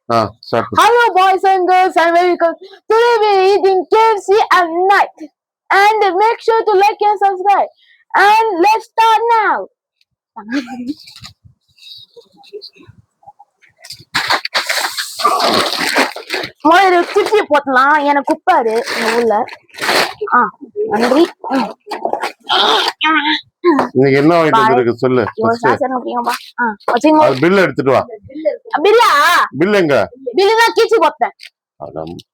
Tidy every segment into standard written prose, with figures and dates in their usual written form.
Hello boys and girls and welcome. Today we're eating KFC at night. And make sure to like and subscribe. And let's start now. முதல்ல சிப்ஸி போட்டலாம் எனக்கு குப்பாரு உள்ள நன்றி இன்னைக்கு என்ன வாங்கிட்டு இருக்கு சொல்லு பில் எடுத்துட்டு வா பில்லா பில் எங்க பில்லு தான் கீச்சு போட்டேன்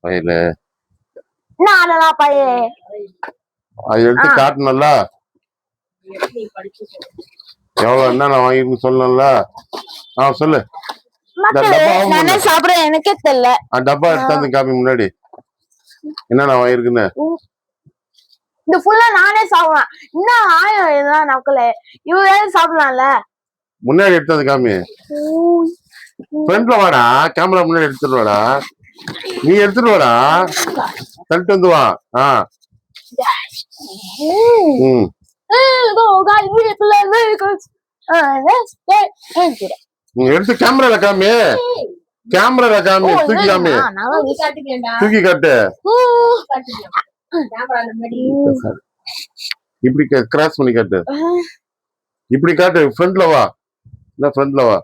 பையில நானா பையே அது எடுத்து காட்டணும்ல எவ்வளவு என்ன வாங்கிருக்குன்னு சொல்லணும்ல சொல்லு நானே சாப்பிடுறேன் எனக்கே தெரியல டப்பா எடுத்தாந்து காப்பி முன்னாடி என்னென்ன வாங்கிருக்குன்னு இந்த ஃபுல்லா நானே சாப்பிடுவேன் இன்னும் ஆயம் இதுதான் நக்கல இவரே சாப்பிடலாம்ல முன்னாடி எடுத்தது காமி ஃப்ரண்ட்ல வாடா கேமரா முன்னாடி எடுத்துட்டு வாடா நீ எடுத்துட்டு வாடா தள்ளிட்டு வந்து வா எடுத்து கேமரால காமி தூக்கி காமி தூக்கி காட்டு இப்படி கிராஸ் பண்ணி காட்டு இப்படி காட்டு ஃப்ரண்ட்ல வா இல்ல ஃப்ரண்ட்ல வா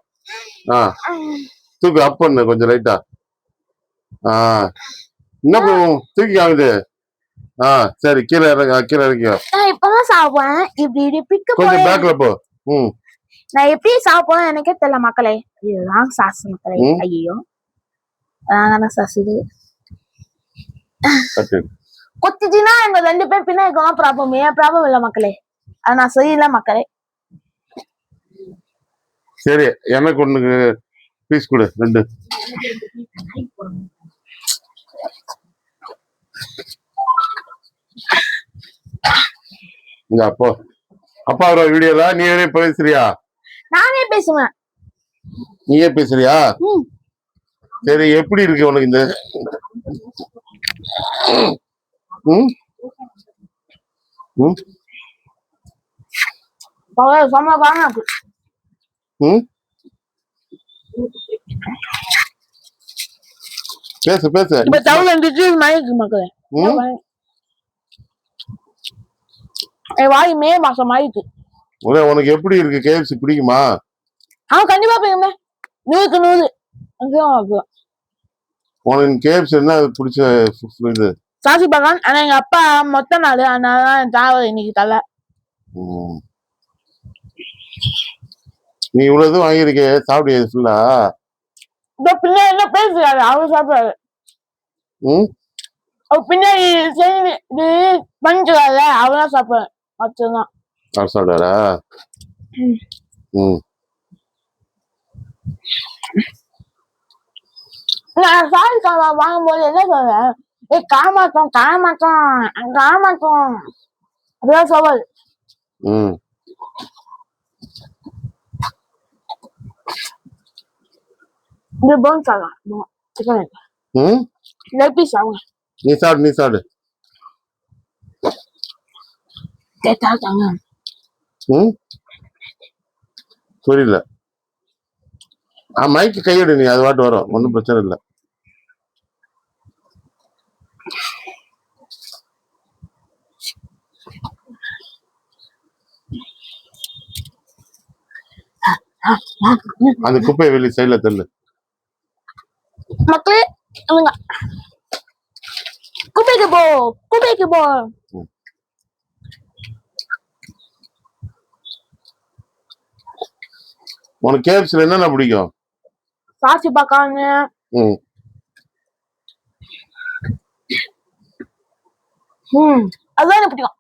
தூக்கு அப் பண்ணு கொஞ்சம் லைட்டா என்ன தூக்கி காமிது சரி கீழே இறக்கியோ இப்பதான் சாப்பிடுவேன் இப்படி கொஞ்சம் பேக்ல போ நான் எப்படி சாப்பிடுவேன் எனக்கே தெரியல மக்களே இதுதான் சாஸ் மக்களே ஐயோ அதான சாஸ் இது கொத்திச்சுன்னா எங்க 2 பேர் பின்ன இருக்கலாம் ப்ராப்ளம் ஏன் ப்ராப்ளம் இல்ல மக்களே அது நான் சரியில்லை மக்களே சரி எனக்கு ஒண்ணு பீஸ் கொடு 2 இந்த அப்பா வீடியோல நீயே பேசுறியா நானே பேசுவேன் நீயே பேசுறியா சரி எப்படி இருக்கு உனக்கு இந்த பேசு பேசு இப்ப மக்களே வாய் மே மாசம் ஆயிட்டு உனக்கு எப்படி இருக்கு KFC பிடிக்குமா கண்டிப்பா போயுமே 100 உனக்கு KFC என்ன பிடிச்ச இது சாசி பகவான் ஆனா எங்க அப்பா மொத்த நாள் அதனாலதான் டிராவல் இன்னைக்கு தலை நீ இவ்வளவு வாங்கிருக்க சாப்பிடுது ஃபுல்லா பின்னாடி என்ன பேசுறாரு அவரு சாப்பிடுறாரு பின்னாடி பண்ணிக்கிறாரு அவதான் சாப்பிடுறாரு மட்டும்தான் அவர் சாப்பிடுவாரா நான் சாரி வாங்கும்போது என்ன சொல்றேன் காமாட்டம் அப்படிதான் சொல்வாரு இது போன் சாப்பிடலாம் சிக்கன் லெக் பீஸ் சாப்பிடுங்க நீ சாப்பிடு புரியல மைக்கு கையிடு நீ அது வாட்டு வரும் ஒன்னும் பிரச்சனை இல்லை அந்த குப்பையை வெளியே சைட்ல தள்ளு மக்களே குப்பைக்கு போ உனக்கு KFCல என்னென்ன பிடிக்கும் சாசி பாக்காங்க அதுதான் எனக்கு பிடிக்கும்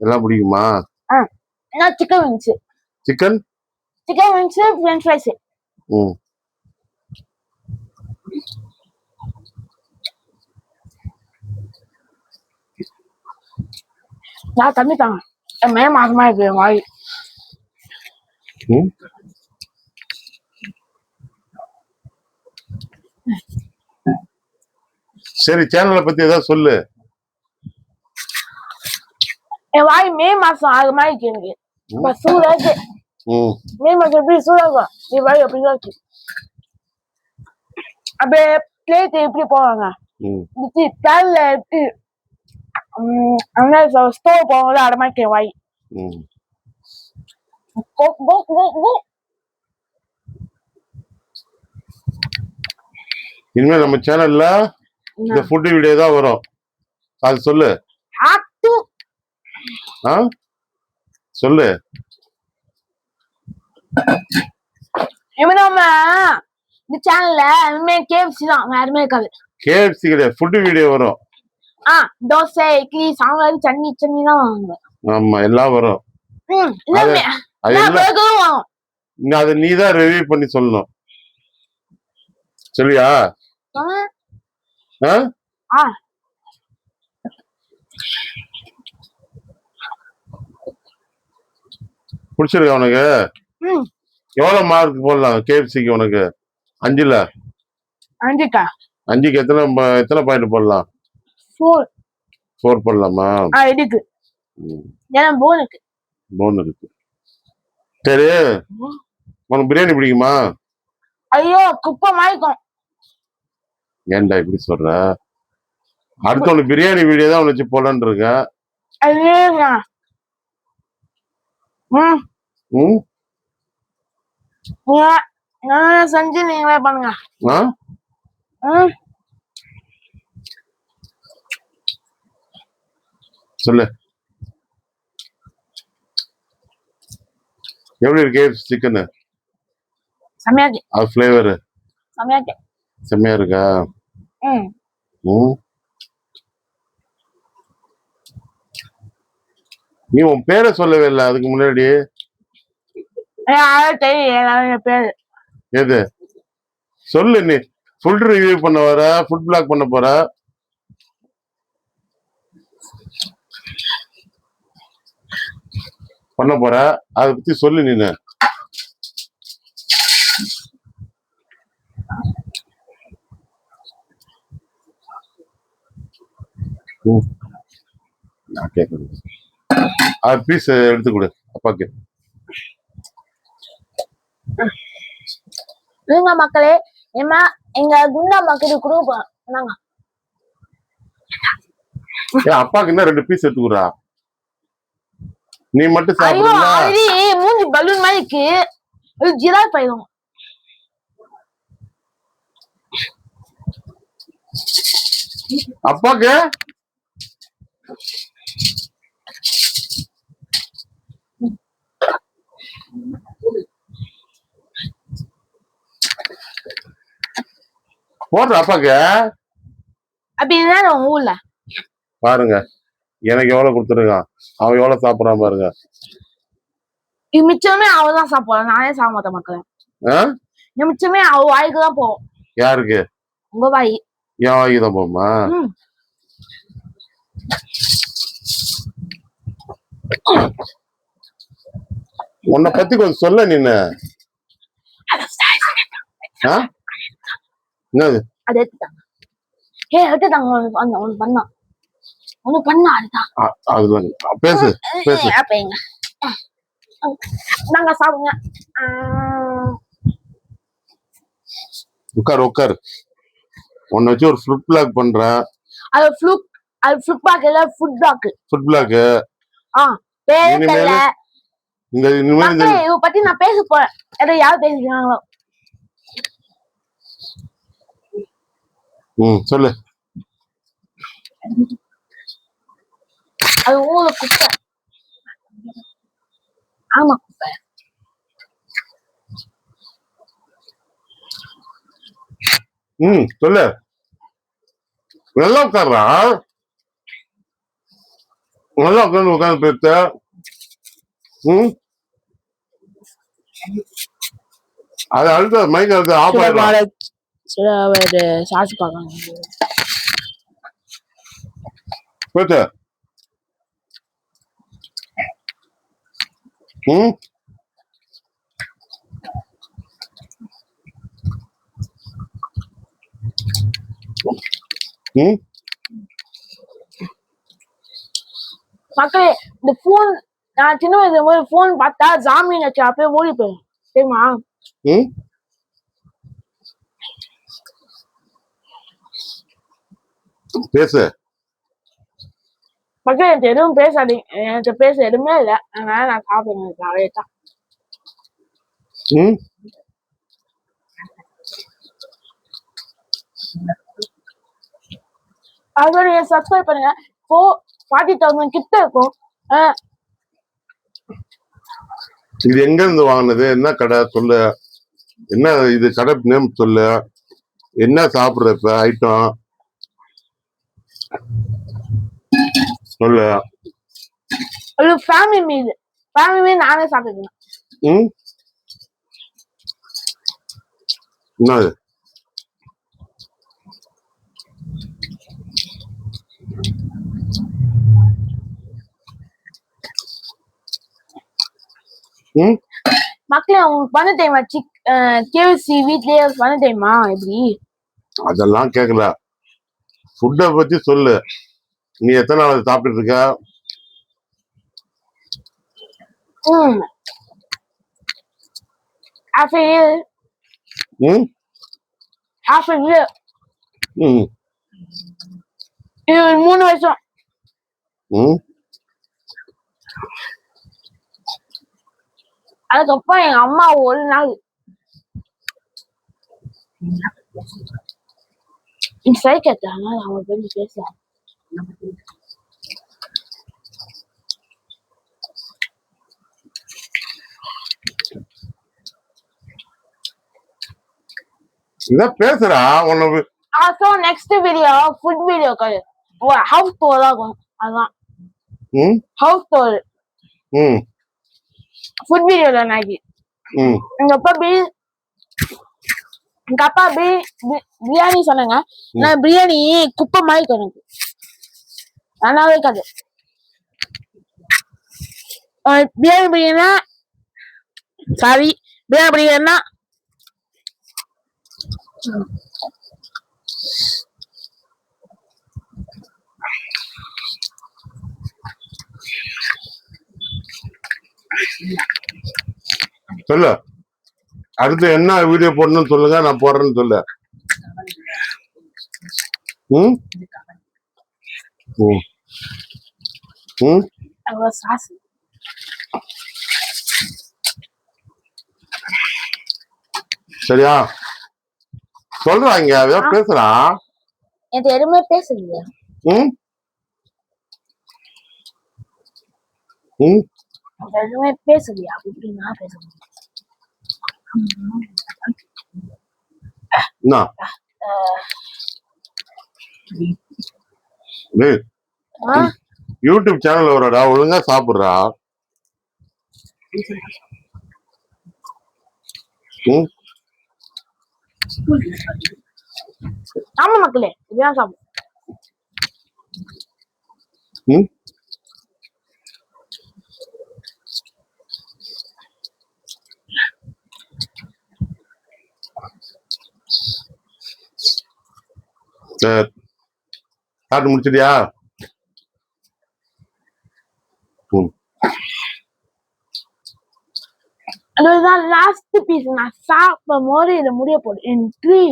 எல்லாம் பிடிக்குமா chicken wings chicken wings French fries நான் தண்ணி தாங்க மே மாசமா இருக்கு வாய் சரி சேனலை பத்தி ஏதாவது சொல்லு என் வாய் மே மாசம் ஆகுமா எனக்கு சூடாச்சு ம் மீன் மக்கள் எப்படி சூடா இருக்கும் நீ வழி அப்படிதான் இருக்கு அப்படியே பிளேட் எப்படி போவாங்க ம் பேன்ல எப்படி அங்க ஸ்டோவ் போவாங்கள அடமாக்கே வாய் ம் கோ கோ கோ கோ இனிமே நம்ம சேனல்ல இந்த ஃபுட் வீடியோ தான் வரும் அது சொல்லு ஆட்டு ஆ சொல்லு இனிமே நம்ம இந்த சேனல்ல இனிமே கேஎஃப்சி தான் வேற எதுவுமே இருக்காது கேஎஃப்சி கிடையாது ஃபுட் வீடியோ வரும் தோசை இட்லி சாம்பார் சட்னி தான் வாங்குவேன் ஆமா எல்லாம் வரும் எல்லாமே அது எல்லா எல்லாம் burger-ம் வாங்குவோம். அதை நீ தான் ரிவ்யூ பண்ணி சொல்லணும் சரியா ஆ? ஆ? ஆ. பிடிச்சிருக்கா உனக்கு ம் எவ்வளவு மார்க் போடலாம் கேஎஃப்சிக்கு உனக்கு 5ல அஞ்சுக்கா 5க்கு எத்தனை பாயிண்ட் போடலாம் 4 4 போடலாமா இருக்கு ஏன்னா போனுக்கு போன் இருக்கு சரி உனக்கு பிரியாணி பிடிக்குமா ஐயோ குப்பை மாய்க்கும் ஏன்டா இப்படி சொல்ற அடுத்தவனுக்கு பிரியாணி வீடியோ தான் வச்சு போடலான்னு இருக்கேன் ஐயோ ம் செஞ்சு நீங்களே பண்ணுங்க ஆ சொல்லு எப்படி இருக்கு சிக்கனு செம்மையாக்கு அது ஃபிளேவர் செம்மையாக்கு செம்மையா இருக்கா ம் ம் நீ உன் பேரை சொல்லவே இல்லை அதுக்கு முன்னாடி தெரியும் என் பேரு எது சொல்லு நீ ஃபுட் ரிவ்யூ பண்ண வர ஃபுட் பிளாக் பண்ண போற அதை பத்தி சொல்லு நீ நான் கேட்கறேன் அது பீஸ் எடுத்து கொடு அப்பாக்கு இருங்க மக்களே எங்க குண்டா மக்களுக்கு கொடுப்போம் நாங்க அப்பாக்கு என்ன 2 பீஸ் எடுத்துக்குறா நீ மட்டும் ஐயோ சாப்பிடுறா ஆல்ரெடி மூஞ்சி பலூன் மாதிரி இருக்கு ஜிரால் போயிடும் அப்பாக்கு போடுற அப்பாக்கு அப்படின்னா உங்க ஊர்ல பாருங்க எனக்கு எவ்வளவு கொடுத்துருக்கான் அவன் எவ்வளவு சாப்பிடறான் பாருங்க இது மிச்சமே அவதான் சாப்பிடலாம் நானே சாப்பிட மாட்டேன் மக்களே இது மிச்சமே அவ வாய்க்கு தான் போகும் யாருக்கு உங்க வாய் என் வாய்க்கு தான் போகுமா உன்னை பத்தி கொஞ்சம் சொல்ல நீன்னு என்னது அது எடுத்துட்டாங்க எடுத்துட்டாங்க ஒண்ணு பண்ணா ஒண்ணு பண்ணா அதுதான் பேசு பேசு அப்பங்க நாங்க சாப்பிடுங்க உட்கார் உன்னை வச்சு ஒரு ஃபுட் பிளாக் பண்றேன் அது ஃபுட் பிளாக் இல்ல ஃபுட் பிளாக் பேரே தெரியல இந்த இனிமேல் இவ பத்தி நான் பேச போறேன் ஏதோ யார் பேசிக்கிறாங்களோ சொல்லு அது ஊர்ல குப்பை ஆமா குப்பை சொல்லு நல்லா உட்கார்றா நல்லா உட்காந்து பேச அது அடுத்த மைக் அடுத்து ஆஃப் ஆயிடும் சாட்சி பார்க்கலாம் பேச மக்களே இந்த போன் நான் சின்ன வயசுல போது போன் பார்த்தா ஜாமீன் வச்சு அப்படியே ஓடி போயிடும் தெரியுமா? ம் பேசு. மக்கள் எனக்கு எதுவும் பேசாதீங்க, எனக்கு பேச எதுவுமே இல்லை, அதனால நான் சாப்பிடுறேன் அவ்வளோதான். ம் அதோட நீங்க சப்ஸ்கிரைப் பண்ணுங்க. 40,000 கிட்ட இருக்கும். இது எங்க இருந்து வாங்கினது? என்ன கடை சொல்லு? என்ன இது கடை நேம் சொல்லு? என்ன சாப்பிடுற இப்ப ஐட்டம் சொல்லு. ஒரு ஃபேமிலி மீல் நானே சாப்பிட்டுக்கேன். ம் என்னது? ம் மக்களே உங்களுக்கு பண்ண தெரியுமா? கேஎஃப்சி வீட்லயே பண்ண தெரியுமா? எப்படி? அதெல்லாம் கேட்கல, ஃபுட்டை பத்தி சொல்லு. நீ எத்தனை நாள் சாப்பிட்டு இருக்க? half a year. ம் half a year. ம் இது 3 வருஷம். ம் அதுக்கப்புறம் எங்க அம்மா ஒரு நாள் சைக்கிட்டாங்க, அவங்க பண்ணி பேசுறாங்க. என்ன பேசுறா உனக்கு? So next video food video house tour தான் இருக்கும். அதான் ம் ஹவுஸ் டூர் ம் ஃபுட் வீடியோல நாக்கி ம் எங்க அப்பா பிரியாணி சொன்னாங்க. நான் பிரியாணி குப்பை மாதிரி எனக்கு நல்லாவே இருக்காது. பிரியாணினா சாரி பிரியாணினா சொல்லு. அடுத்து என்ன வீடியோ போடணும்னு சொல்லுங்க, நான் போடுறேன்னு சொல்லு. ம் ம் ம் சாஸ் சரியா? சொல்றாங்க ஏதோ பேசுறா. எனக்கு எதுவுமே பேசலையா? ம் ம் எதுவுமே பேசலையா? அப்படி நான் பேச முடியும். என்ன டேய், யூடியூப் சேனல் வரடா, ஒழுங்கா சாப்பிடுறா. ம் ஆமா மக்களே, இதுதான் சாப்பிடும். ம் சரி, சாப்பிட்டு முடிச்சிட்டியா? ம் அதுதான் லாஸ்ட் பீஸ். நான் சாப்பிடும் போது இதை முடிய போடு. In 3,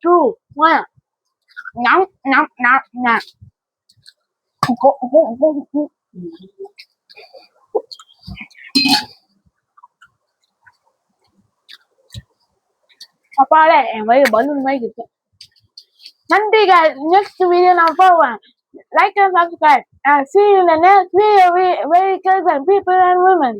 2, 1. நம் நம் நம் நம். அப்பாலே என் வயிறு பலூன் மாதிரி இருக்கு. நன்றி guys. Next video நான் போவேன். Like and subscribe. And see you in the next video. Very good and people and women.